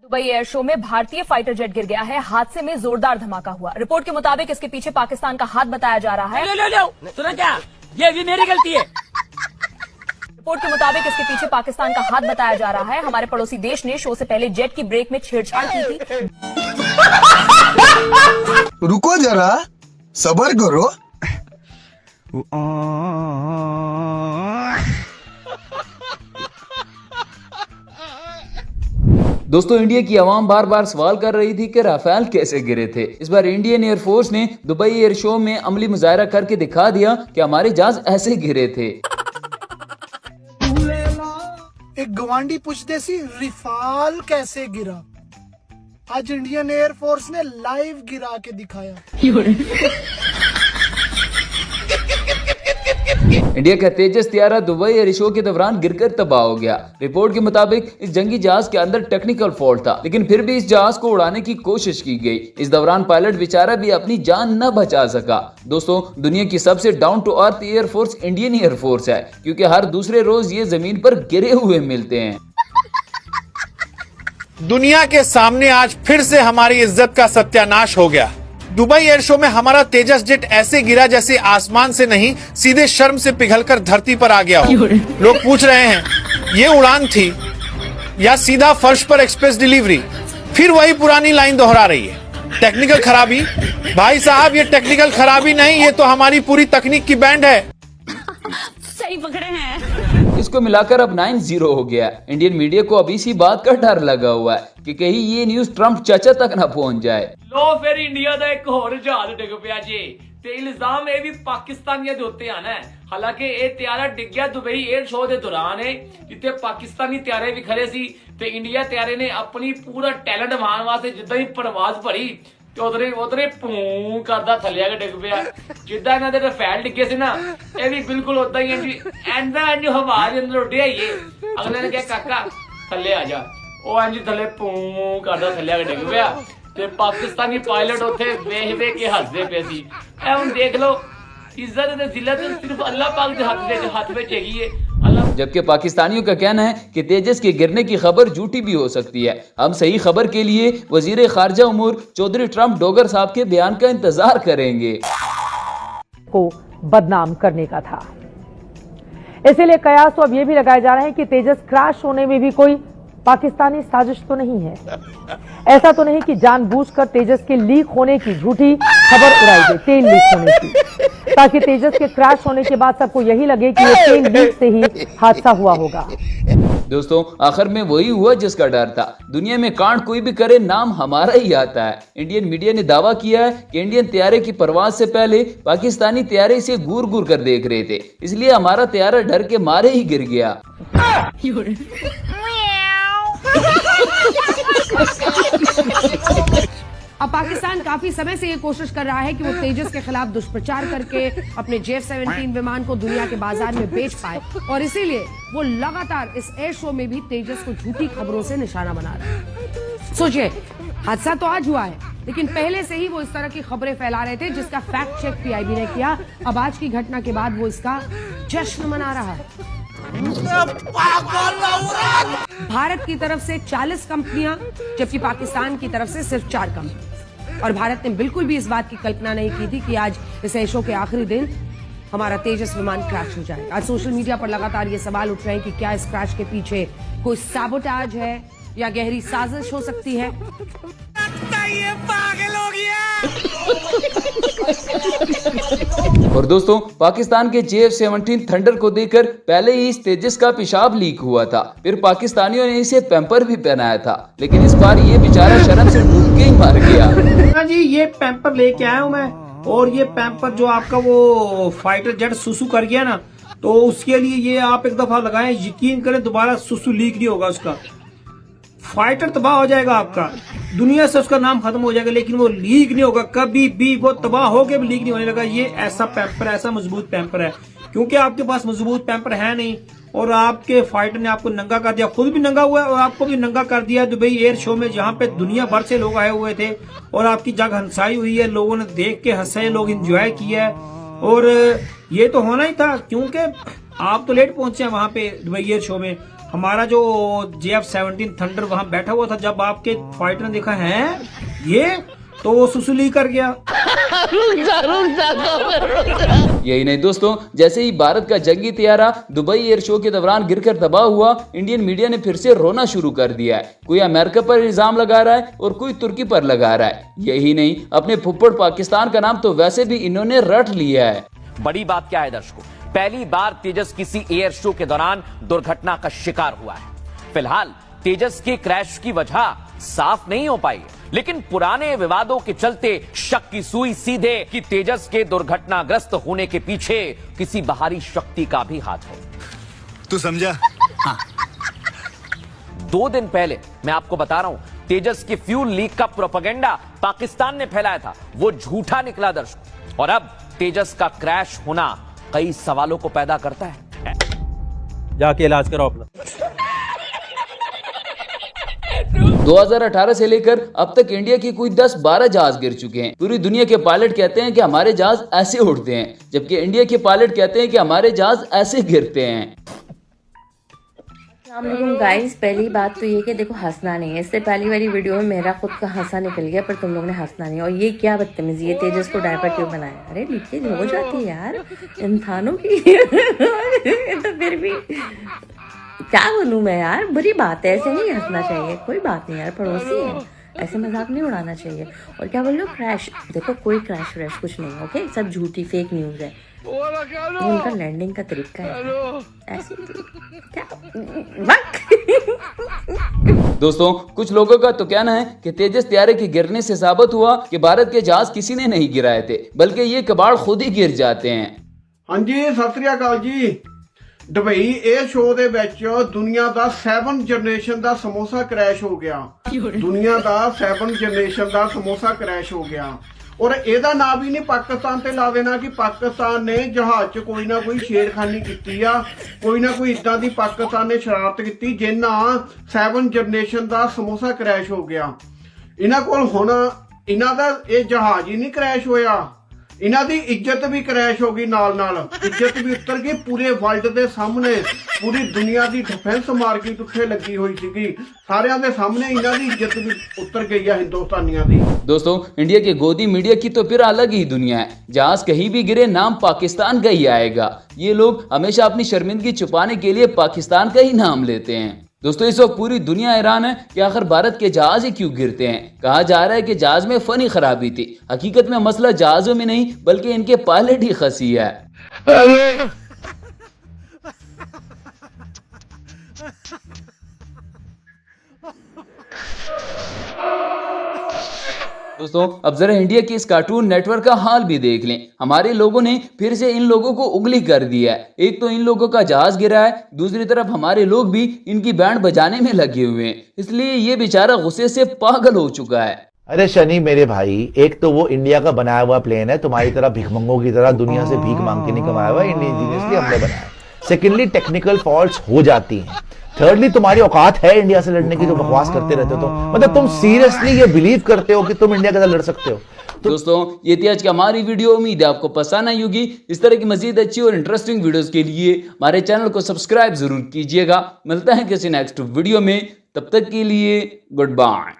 Dubai air show में भारतीय fighter jet गिर गया है। हादसे में जोरदार धमाका हुआ। रिपोर्ट के मुताबिक इसके पीछे पाकिस्तान का हाथ बताया जा रहा है। सुना क्या? ये भी मेरी गलती है। रिपोर्ट के मुताबिक इसके पीछे पाकिस्तान का हाथ बताया जा रहा है। हमारे पड़ोसी देश ने शो से पहले जेट की ब्रेक में छेड़छाड़ की थी। रुको जरा, सब्र करो। दोस्तों, इंडिया की आवाम बार बार सवाल कर रही थी कि राफेल कैसे गिरे थे। इस बार इंडियन एयरफोर्स ने दुबई एयर शो में अमली मुजाहरा करके दिखा दिया कि हमारे जहाज ऐसे गिरे थे। एक गवांडी पूछते सी रिफाल कैसे गिरा। आज इंडियन एयरफोर्स ने लाइव गिरा के दिखाया। इंडिया का तेजस त्यारा दुबई एयर शो के दौरान गिरकर तबाह हो गया। रिपोर्ट के मुताबिक इस जंगी जहाज के अंदर टेक्निकल फॉल्ट था, लेकिन फिर भी इस जहाज को उड़ाने की कोशिश की गई। इस दौरान पायलट बेचारा भी अपनी जान न बचा सका। दोस्तों, दुनिया की सबसे down to earth air force Indian air force है, क्योंकि हर दूसरे रोज ये जमीन पर गिरे हुए मिलते हैं। दुनिया के सामने आज फिर से हमारी इज्जत का सत्यानाश हो गया। दुबई एयर शो में हमारा तेजस जेट ऐसे गिरा जैसे आसमान से नहीं, सीधे शर्म से पिघलकर धरती पर आ गया हो। लोग पूछ रहे हैं, ये उड़ान थी या सीधा फर्श पर एक्सप्रेस डिलीवरी? फिर वही पुरानी लाइन दोहरा रही है, टेक्निकल खराबी। भाई साहब, ये टेक्निकल खराबी नहीं, ये तो हमारी पूरी तकनीक की बैंड है। सही पकड़े हैं। इसको मिलाकर अब 9-0 हो गया। इंडियन मीडिया को अब इसी बात का डर लगा हुआ है कि कहीं ये न्यूज ट्रंप चाचा तक ना पहुंच जाए। लो फिर इंडिया का एक होर जहाज डिग पिया जी ते इल्जाम ये भी पाकिस्तानियों के उत्ते आना है। हालांकि ये त्यारा डिग गया दुबई एयर शो के दौरान है, जिथे पाकिस्तानी त्यारे भी खड़े सी ते इंडिया त्यारे ने अपनी पूरा टैलेंट मारन वास्ते जिद्दां ही परवाज भरी उधरे पू करदा थल्ले आके डिग पिया। जिद्दां इन्हां दे रफेल डिगे सी ना, ये भी बिल्कुल उदा ही इंज हवा दे अंदर उड्डिया ही है। अगले ने कहा काका थल्ले आ जा, ओ इंज थल्ले पू करदा थल्ले आके डिग पिया ते पाकिस्तानी पायलट उत्थे वेख वेख के हसदे पे सी। ए हुण देख लो, इज्जत ते जिल्लत सिर्फ अल्लाह पाक दे हाथ विच हैगी है। जबकि पाकिस्तानियों का कहना है कि तेजस के गिरने की खबर झूठी भी हो सकती है। हम सही खबर के लिए वजीर खारजा उमूर चौधरी ट्रंप डोगर साहब के बयान का इंतजार करेंगे। को बदनाम करने का था, इसीलिए कयास तो अब ये भी लगाए जा रहे हैं कि तेजस क्रैश होने में भी कोई पाकिस्तानी साजिश तो नहीं है। ऐसा तो नहीं कि जानबूझकर तेजस के लीक होने की झूठी खबर उड़ाई गई, तेल लीक होने की, ताकि तेजस के क्रैश होने के बाद सबको यही लगे कि ये तेल लीक से ही हादसा हुआ होगा। दोस्तों, आखिर में वही हुआ जिसका डर था। दुनिया में कांड कोई भी करे, नाम हमारा ही आता है। इंडियन मीडिया ने दावा किया है कि इंडियन त्यारे की परवाज से पहले पाकिस्तानी त्यारे इसे घूर घूर कर देख रहे थे, इसलिए हमारा त्यारा डर के मारे ही गिर गया। अब पाकिस्तान काफी समय से ये कोशिश कर रहा है कि वो तेजस के खिलाफ दुष्प्रचार करके अपने J-17 विमान को दुनिया के बाजार में बेच पाए, और इसीलिए वो लगातार इस एयर शो में भी तेजस को झूठी खबरों से निशाना बना रहा है। सोचिए, हादसा तो आज हुआ है, लेकिन पहले से ही वो इस तरह की खबरें फैला रहे थे, जिसका फैक्ट चेक PIB ने किया। अब आज की घटना के बाद वो इसका जश्न मना रहा है। भारत की तरफ से 40 कंपनियां, जबकि पाकिस्तान की तरफ से सिर्फ 4 कंपनी। और भारत ने बिल्कुल भी इस बात की कल्पना नहीं की थी कि आज इस एयर शो के आखिरी दिन हमारा तेजस विमान क्रैश हो जाएगा। आज सोशल मीडिया पर लगातार ये सवाल उठ रहे हैं कि क्या इस क्रैश के पीछे कोई सैबोटाज है या गहरी साजिश हो सकती है। ये पागल हो गया। और दोस्तों, पाकिस्तान के JF-17 थंडर को देखकर पहले ही इस तेजस का पेशाब लीक हुआ था, फिर पाकिस्तानियों ने इसे पैम्पर भी पहनाया था, लेकिन इस बार ये बेचारा शर्म से डूब के ही मर गया। जी, ये पैम्पर लेके आया हूँ मैं, और ये पैम्पर जो आपका वो फाइटर जेट सुसु कर गया ना, तो उसके लिए ये आप एक दफा लगाएं, यकीन करें दोबारा सुसु लीक नहीं होगा। उसका फाइटर तबाह हो जाएगा, आपका दुनिया से उसका नाम खत्म हो जाएगा, लेकिन वो लीक नहीं होगा कभी भी। वो तबाह होके भी लीक नहीं होने लगा। ये ऐसा पैम्पर, ऐसा मजबूत पैम्पर है, क्योंकि आपके पास मजबूत पैम्पर है नहीं, और आपके फाइटर ने आपको नंगा कर दिया, खुद भी नंगा हुआ है और आपको भी नंगा कर दिया दुबई एयर शो में, जहाँ पे दुनिया भर से लोग आए हुए थे और आपकी जग हंसाई हुई है, लोगों ने देख के हंसे, लोग इंजॉय किया है। और ये तो होना ही था, क्योंकि आप तो लेट पहुंचे हैं वहां पे दुबई एयर शो में, हमारा जो JF-17 थंडर वहां बैठा हुआ था, जब आपके फाइटर ने देखा है ये, तो वो सुसुली कर गया। यही नहीं दोस्तों, जैसे ही भारत का जंगी त्यारा दुबई एयर शो के दौरान गिरकर तबाह हुआ, इंडियन मीडिया ने फिर से रोना शुरू कर दिया है। कोई अमेरिका पर इल्जाम लगा रहा है और कोई तुर्की पर लगा रहा है। यही नहीं, अपने फुप्पड़ पाकिस्तान का नाम तो वैसे भी इन्होंने रट लिया है। बड़ी बात क्या है दर्शकों, पहली बार तेजस किसी एयर शो के दौरान दुर्घटना का शिकार हुआ है। फिलहाल तेजस के क्रैश की वजह साफ नहीं हो पाई, लेकिन पुराने विवादों के चलते शक की सुई सीधे कि तेजस के दुर्घटनाग्रस्त होने के पीछे किसी बाहरी शक्ति का भी हाथ है। तू समझा? हाँ। 2 दिन पहले मैं आपको बता रहा हूं, तेजस के फ्यूल लीक का प्रोपेगेंडा पाकिस्तान ने फैलाया था, वो झूठा निकला दर्शकों। और अब तेजस का क्रैश होना कई सवालों को पैदा करता है। जाके इलाज कराओ अपना। 2018 से लेकर अब तक इंडिया के कोई 10-12 जहाज गिर चुके हैं। पूरी दुनिया के पायलट कहते हैं कि हमारे जहाज ऐसे उड़ते हैं, जबकि इंडिया के पायलट कहते हैं कि हमारे जहाज ऐसे गिरते हैं। गाइस, पहली बात तो ये कि देखो, हंसना नहीं है। इससे पहली वाली वीडियो में मेरा खुद का हंसा निकल गया, पर तुम लोगों ने हंसना नहीं। और ये क्या बदतमीजी है, तेजस को डायपर क्यों बनाया? अरे लीकेज हो जाती है यार इंसानों की। तो फिर भी क्या बोलूं मैं यार, बुरी बात है, ऐसे नहीं हंसना चाहिए। कोई बात नहीं यार, पड़ोसी है, ऐसे मजाक नहीं उड़ाना चाहिए। और क्या बोल लो, क्रैश, देखो कोई क्रैश व्रैश कुछ नहीं, ओके, सब झूठी फेक न्यूज है। ये उनका लैंडिंग का तरीका है, ऐसे क्या दोस्तों, कुछ लोगों का तो कहना है कि तेजस त्यारे के गिरने से साबित हुआ कि भारत के जहाज किसी ने नहीं गिराए थे, बल्कि ये कबाड़ खुद ही गिर जाते हैं। हाँ जी, सत श्री अकाल जी। दुबई एयर शो ਦੇ ਵਿੱਚ ਦੁਨੀਆ ਦਾ 7 ਜਨਰੇਸ਼ਨ ਦਾ ਸਮੋਸਾ ਕ੍ਰੈਸ਼ ਹੋ ਗਿਆ। ਦੁਨੀਆ ਦਾ 7 ਜਨਰੇਸ਼ਨ ਦਾ ਸਮੋਸਾ ਕ੍ਰੈਸ਼ ਹੋ ਗਿਆ। ਔਰ ਇਹਦਾ ਨਾਂ ਵੀ ਨਹੀਂ ਪਾਕਿਸਤਾਨ ਤੇ ਲਾ ਦੇਣਾ ਕਿ ਪਾਕਿਸਤਾਨ ਨੇ ਜਹਾਜ਼ 'ਚ ਕੋਈ ਨਾ ਕੋਈ ਛੇੜਖਾਨੀ ਕੀਤੀ ਆ, ਕੋਈ ਨਾ ਕੋਈ ਇਦਾਂ ਦੀ ਪਾਕਿਸਤਾਨ ਨੇ ਸ਼ਰਾਰਤ ਕੀਤੀ ਜਿੰਨਾ 7 ਜਨਰੇਸ਼ਨ ਦਾ ਸਮੋਸਾ ਕ੍ਰੈਸ਼ ਹੋ ਗਿਆ। ਇਹਨਾਂ ਕੋਲ ਹੁਣ ਇਹਨਾਂ ਦਾ ਇਹ ਜਹਾਜ਼ ਹੀ ਨਹੀਂ ਕ੍ਰੈਸ਼ ਹੋਇਆ, ਇਹਨਾਂ ਦੀ ਇੱਜ਼ਤ ਵੀ ਕ੍ਰੈਸ਼ ਹੋ ਗਈ, ਨਾਲ ਨਾਲ ਇੱਜ਼ਤ ਵੀ ਉਤਰ ਗਈ। ਪੂਰੇ ਵਰਲਡ ਦੇ ਸਾਹਮਣੇ ਪੂਰੀ ਦੁਨੀਆ ਦੀ ਡਿਫੈਂਸ ਮਾਰਕੀਟ ਉੱਥੇ ਲੱਗੀ ਹੋਈ ਸੀਗੀ, ਸਾਰਿਆਂ ਦੇ ਸਾਹਮਣੇ ਇਹਨਾਂ ਦੀ ਇੱਜ਼त भी उतर गई है हिंदुस्तानियों की। दोस्तों, इंडिया के गोदी मीडिया की तो फिर अलग ही दुनिया है। जहाज कहीं भी गिरे नाम पाकिस्तान का ही आएगा। ये लोग हमेशा अपनी शर्मिंदगी छुपाने के लिए पाकिस्तान का ही नाम लेते हैं। दोस्तों, इस वक्त पूरी दुनिया हैरान है कि आखिर भारत के जहाज ही क्यों गिरते हैं। कहा जा रहा है कि जहाज में फनी खराबी थी। हकीकत में मसला जहाजों में नहीं, बल्कि इनके पायलट ही खसी है। दोस्तों, अब जरा इंडिया के इस कार्टून नेटवर्क का हाल भी देख लें। हमारे लोगों ने फिर से इन लोगों को उंगली कर दिया है। एक तो इन लोगों का जहाज गिरा है, दूसरी तरफ हमारे लोग भी इनकी बैंड बजाने में लगे हुए हैं। इसलिए ये बेचारा गुस्से से पागल हो चुका है। अरे शनि मेरे भाई, एक तो वो इंडिया का बनाया हुआ प्लेन है, तुम्हारी तरह भिखमंगों की तरह दुनिया से भीख मांग के नहीं कमाया हुआ, इंडियन हमने बनाया। सेकेंडली, टेक्निकल फॉल्ट्स हो जाती हैं। थर्डली, तुम्हारी औकात है इंडिया से लड़ने की, जो बकवास करते रहते हो। तो मतलब तुम सीरियसली ये बिलीव करते हो कि तुम इंडिया के साथ लड़ सकते हो? दोस्तों, ये थी आज की हमारी वीडियो। उम्मीद है आपको पसंद आई होगी। इस तरह की मजीद अच्छी और इंटरेस्टिंग वीडियोस के लिए हमारे चैनल को सब्सक्राइब जरूर कीजिएगा। मिलते हैं किसी नेक्स्ट वीडियो में, तब तक के लिए गुड बाय।